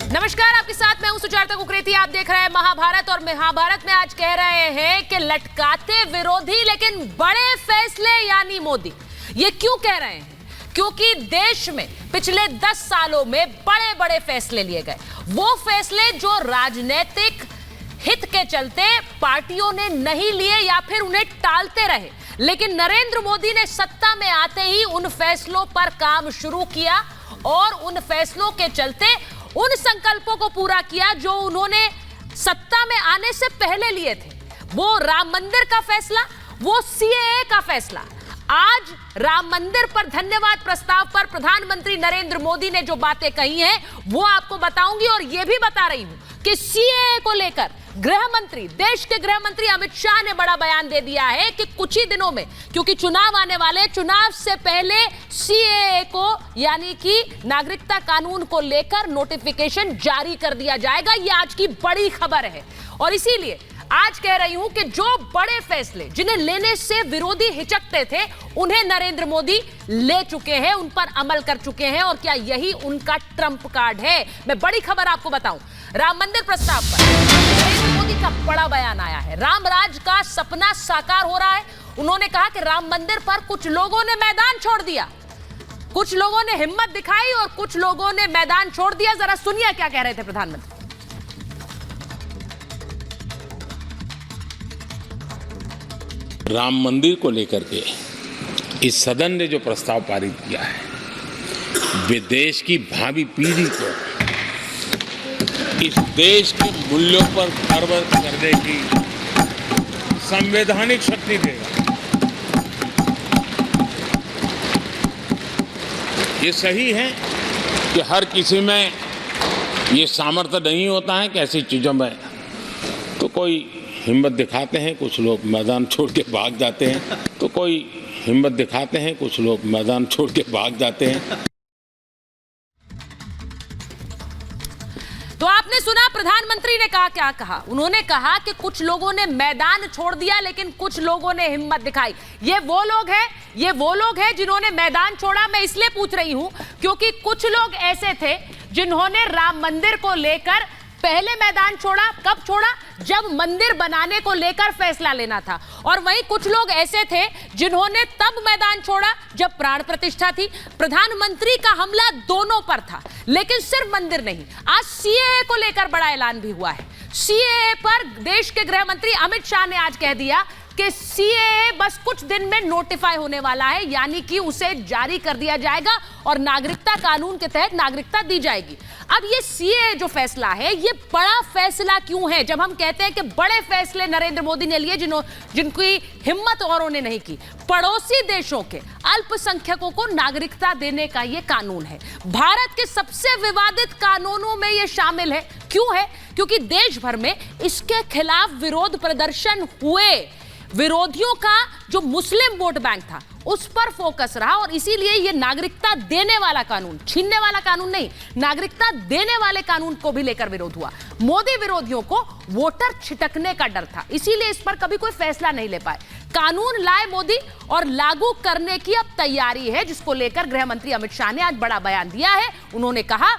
नमस्कार, आपके साथ मैं हूं सुचारता कुकरेती। आप देख रहे हैं महाभारत और महाभारत में आज कह रहे हैं कि लटकाते विरोधी लेकिन बड़े फैसले यानी मोदी। ये क्यों कह रहे हैं? क्योंकि देश में पिछले 10 सालों में बड़े बड़े फैसले लिए गए, वो फैसले जो राजनीतिक हित के चलते पार्टियों ने नहीं लिए या फिर उन्हें टालते रहे, लेकिन नरेंद्र मोदी ने सत्ता में आते ही उन फैसलों पर काम शुरू किया और उन फैसलों के चलते उन संकल्पों को पूरा किया जो उन्होंने सत्ता में आने से पहले लिए थे। वो राम मंदिर का फैसला, वो सीएए का फैसला। आज राम मंदिर पर धन्यवाद प्रस्ताव पर प्रधानमंत्री नरेंद्र मोदी ने जो बातें कही हैं वो आपको बताऊंगी और यह भी बता रही हूं कि सीएए को लेकर गृह मंत्री, देश के गृह मंत्री अमित शाह ने बड़ा बयान दे दिया है कि कुछ ही दिनों में, क्योंकि चुनाव आने वाले, चुनाव से पहले सीएए को यानी कि नागरिकता कानून को लेकर नोटिफिकेशन जारी कर दिया जाएगा। यह आज की बड़ी खबर है और इसीलिए आज कह रही हूं कि जो बड़े फैसले जिन्हें लेने से विरोधी हिचकते थे उन्हें नरेंद्र मोदी ले चुके हैं, उन पर अमल कर चुके हैं। और क्या यही उनका ट्रंप कार्ड है? मैं बड़ी खबर आपको बताऊं, राम मंदिर प्रस्ताव पर नरेंद्र मोदी का बड़ा बयान आया है। राम राज का सपना साकार हो रहा है। उन्होंने कहा कि राम मंदिर पर कुछ लोगों ने मैदान छोड़ दिया, कुछ लोगों ने हिम्मत दिखाई और कुछ लोगों ने मैदान छोड़ दिया। जरा सुनिए क्या कह रहे थे प्रधानमंत्री। राम मंदिर को लेकर के इस सदन ने जो प्रस्ताव पारित किया है, वे देश की भावी पीढ़ी को इस देश के मूल्यों पर गर्व करने की संवैधानिक शक्ति देगा। ये सही है कि हर किसी में ये सामर्थ्य नहीं होता है कि ऐसी चीज़ों में तो कोई हिम्मत दिखाते हैं, कुछ लोग मैदान छोड़ के भाग जाते हैं, तो कोई हिम्मत दिखाते हैं, कुछ लोग मैदान छोड़ के भाग जाते हैं। तो आपने सुना प्रधानमंत्री ने कहा, क्या कहा? उन्होंने कहा कि कुछ लोगों ने मैदान छोड़ दिया लेकिन कुछ लोगों ने हिम्मत दिखाई। ये वो लोग हैं जिन्होंने मैदान छोड़ा। मैं इसलिए पूछ रही हूं क्योंकि कुछ लोग ऐसे थे जिन्होंने राम मंदिर को लेकर पहले मैदान छोड़ा। कब छोड़ा? जब मंदिर बनाने को लेकर फैसला लेना था। और वहीं कुछ लोग ऐसे थे जिन्होंने तब मैदान छोड़ा जब प्राण प्रतिष्ठा थी। प्रधानमंत्री का हमला दोनों पर था, लेकिन सिर्फ मंदिर नहीं। आज सीएए को लेकर बड़ा ऐलान भी हुआ है। सीएए पर देश के गृह मंत्री अमित शाह ने आज कह दिया कि सीएए बस कुछ दिन में नोटिफाई होने वाला है, यानी कि उसे जारी कर दिया जाएगा और नागरिकता कानून के तहत नागरिकता दी जाएगी। अब ये सीएए जो फैसला है, ये बड़ा फैसला क्यों है? जब हम कहते हैं कि बड़े फैसले नरेंद्र मोदी ने लिए जिनकी हिम्मत औरों ने नहीं की। पड़ोसी देशों के अल्पसंख्यकों को नागरिकता देने का ये कानून है। भारत के सबसे विवादित कानूनों में ये शामिल है। क्यों है? क्योंकि देश भर में इसके खिलाफ विरोध प्रदर्शन हुए। विरोधियों का जो मुस्लिम वोट बैंक था उस पर फोकस रहा और इसीलिए यह नागरिकता देने वाला कानून, छीनने वाला कानून नहीं, नागरिकता देने वाले कानून को भी लेकर विरोध हुआ। मोदी विरोधियों को वोटर छिटकने का डर था, इसीलिए इस पर कभी कोई फैसला नहीं ले पाए। कानून लाए मोदी और लागू करने की अब तैयारी है, जिसको लेकर गृह मंत्री अमित शाह ने आज बड़ा बयान दिया है। उन्होंने कहा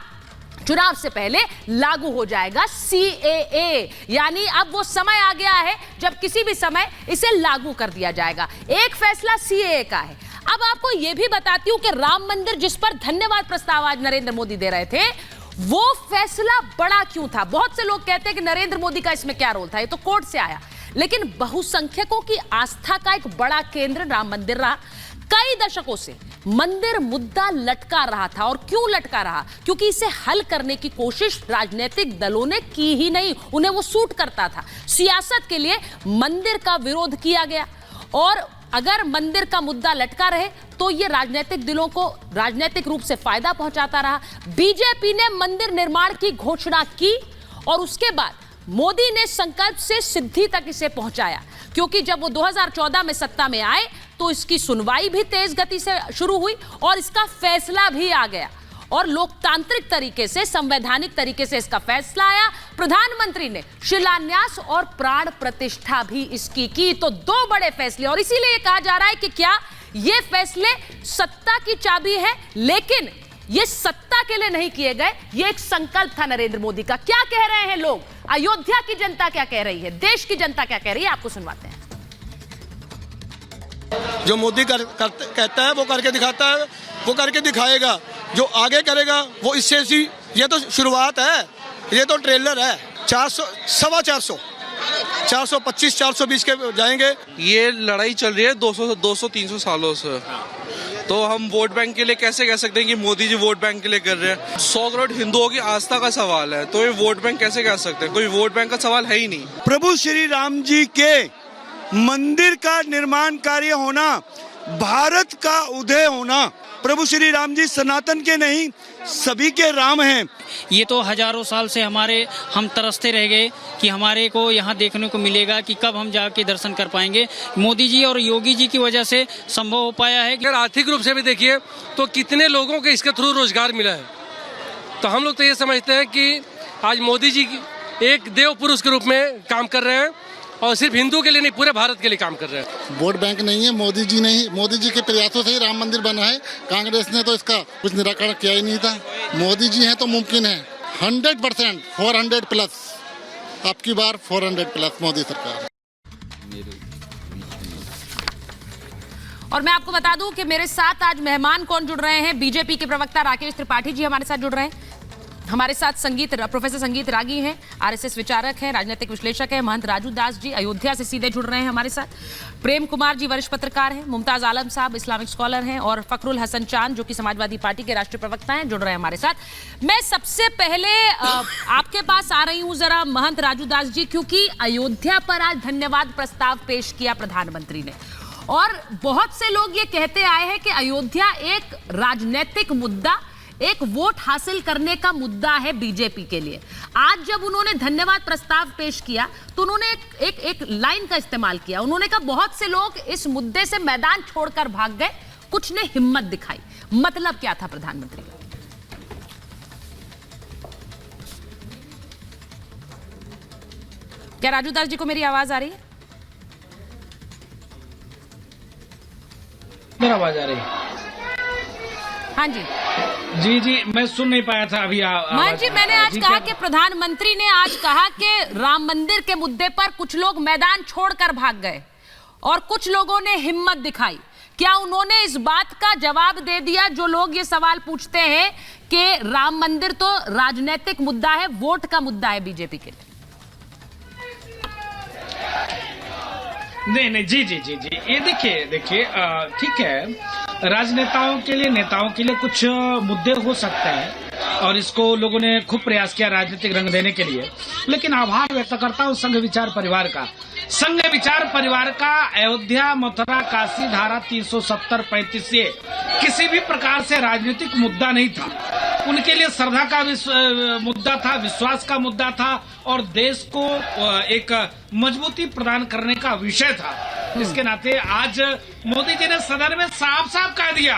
चुनाव से पहले लागू हो जाएगा सीएए, यानी अब वो समय आ गया है जब किसी भी समय इसे लागू कर दिया जाएगा। एक फैसला सीएए का है। अब आपको यह भी बताती हूं कि राम मंदिर जिस पर धन्यवाद प्रस्ताव आज नरेंद्र मोदी दे रहे थे, वो फैसला बड़ा क्यों था? बहुत से लोग कहते हैं कि नरेंद्र मोदी का इसमें क्या रोल था, ये तो कोर्ट से आया, लेकिन बहुसंख्यकों की आस्था का एक बड़ा केंद्र राम मंदिर रहा। कई दशकों से मंदिर मुद्दा लटका रहा था। और क्यों लटका रहा? क्योंकि इसे हल करने की कोशिश राजनीतिक दलों ने की ही नहीं, उन्हें वो सूट करता था। सियासत के लिए मंदिर का विरोध किया गया और अगर मंदिर का मुद्दा लटका रहे तो ये राजनीतिक दलों को राजनीतिक रूप से फायदा पहुंचाता रहा। बीजेपी ने मंदिर निर्माण की घोषणा की और उसके बाद मोदी ने संकल्प से सिद्धि तक इसे पहुंचाया, क्योंकि जब वो 2014 में सत्ता में आए तो इसकी सुनवाई भी तेज गति से शुरू हुई और इसका फैसला भी आ गया और लोकतांत्रिक तरीके से, संवैधानिक तरीके से इसका फैसला आया। प्रधानमंत्री ने शिलान्यास और प्राण प्रतिष्ठा भी इसकी की। तो दो बड़े फैसले, और इसीलिए कहा जा रहा है कि क्या ये फैसले सत्ता की चाबी है, लेकिन ये सत्ता के लिए नहीं किए गए, ये एक संकल्प था नरेंद्र मोदी का। क्या कह रहे हैं लोग, अयोध्या की जनता क्या कह रही है, देश की जनता क्या कह रही है, आपको सुनवाते हैं। जो मोदी कहता है वो करके दिखाता है, वो करके दिखाएगा। जो आगे करेगा वो इससे ये तो शुरुआत है, ये तो ट्रेलर है। 400 सवा 425 420 के जाएंगे। ये लड़ाई चल रही है 200-300 सालों से, तो हम वोट बैंक के लिए कैसे कह सकते हैं कि मोदी जी वोट बैंक के लिए कर रहे हैं। 100 करोड़ हिंदुओं की आस्था का सवाल है, तो ये वोट बैंक कैसे कह सकते हैं, कोई वोट बैंक का सवाल है ही नहीं। प्रभु श्री राम जी के मंदिर का निर्माण कार्य होना, भारत का उदय होना। प्रभु श्री राम जी सनातन के नहीं, सभी के राम हैं। ये तो हजारों साल से हम तरसते रह गए कि हमारे को यहाँ देखने को मिलेगा कि कब हम जाके दर्शन कर पाएंगे। मोदी जी और योगी जी की वजह से संभव हो पाया है। अगर आर्थिक रूप से भी देखिए तो कितने लोगों को इसके थ्रू रोजगार मिला है। तो हम लोग तो ये समझते हैं कि आज मोदी जी एक देव पुरुष के रूप में काम कर रहे हैं, और सिर्फ हिंदू के लिए नहीं, पूरे भारत के लिए काम कर रहे हैं। वोट बैंक नहीं है, मोदी जी के प्रयासों से ही राम मंदिर बना है। कांग्रेस ने तो इसका कुछ निराकरण किया ही नहीं था। मोदी जी हैं तो मुमकिन है। 100% 400 प्लस, अब की बार 400 प्लस मोदी सरकार। और मैं आपको बता दूं कि मेरे साथ आज मेहमान कौन जुड़ रहे हैं। बीजेपी के प्रवक्ता राकेश त्रिपाठी जी हमारे साथ जुड़ रहे हैं। हमारे साथ प्रोफेसर संगीत रागी हैं, आरएसएस विचारक हैं, राजनीतिक विश्लेषक हैं। महंत राजू दास जी अयोध्या से सीधे जुड़ रहे हैं हमारे साथ। प्रेम कुमार जी वरिष्ठ पत्रकार हैं। मुमताज आलम साहब इस्लामिक स्कॉलर हैं, और फखरुल हसन चांद जो कि समाजवादी पार्टी के राष्ट्रीय प्रवक्ता हैं, जुड़ रहे हैं हमारे साथ। मैं सबसे पहले आपके पास आ रही हूं जरा महंत राजू दास जी, क्योंकि अयोध्या पर आज धन्यवाद प्रस्ताव पेश किया प्रधानमंत्री ने, और बहुत से लोग ये कहते आए हैं कि अयोध्या एक राजनीतिक मुद्दा, एक वोट हासिल करने का मुद्दा है बीजेपी के लिए। आज जब उन्होंने धन्यवाद प्रस्ताव पेश किया तो उन्होंने एक लाइन का इस्तेमाल किया। उन्होंने कहा बहुत से लोग इस मुद्दे से मैदान छोड़कर भाग गए, कुछ ने हिम्मत दिखाई। मतलब क्या था प्रधानमंत्री का? क्या राजू दास जी को मेरी आवाज आ रही है? मेरा आवाज आ रही है? हाँ जी जी, मैं सुन नहीं पाया था अभी। महंत जी, मैंने आज कहा कि प्रधानमंत्री ने आज कहा कि राम मंदिर के मुद्दे पर कुछ लोग मैदान छोड़कर भाग गए और कुछ लोगों ने हिम्मत दिखाई। क्या उन्होंने इस बात का जवाब दे दिया जो लोग ये सवाल पूछते हैं कि राम मंदिर तो राजनीतिक मुद्दा है, वोट का मुद्दा है बीजेपी के लिए? नहीं, जी, ये देखिए ठीक है, राजनेताओं के लिए, नेताओं के लिए कुछ मुद्दे हो सकते हैं और इसको लोगों ने खूब प्रयास किया राजनीतिक रंग देने के लिए। लेकिन आभार व्यक्त करता हूँ संघ विचार परिवार का। संघ विचार परिवार का अयोध्या, मथुरा, काशी धारा 370-35 से किसी भी प्रकार से राजनीतिक मुद्दा नहीं था। उनके लिए श्रद्धा का मुद्दा था, विश्वास का मुद्दा था, और देश को एक मजबूती प्रदान करने का विषय था। इसके नाते आज मोदी जी ने सदन में साफ साफ कह दिया,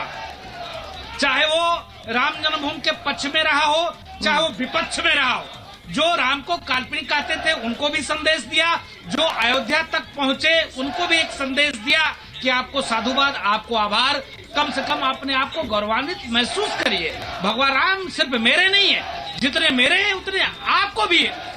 चाहे वो राम जन्मभूमि के पक्ष में रहा हो, चाहे वो विपक्ष में रहा हो, जो राम को काल्पनिक कहते थे उनको भी संदेश दिया, जो अयोध्या तक पहुंचे उनको भी एक संदेश दिया कि आपको साधुवाद, आपको आभार, कम से कम अपने आप को गौरवान्वित महसूस करिए। भगवान राम सिर्फ मेरे नहीं है, जितने मेरे हैं उतने आपको भी है।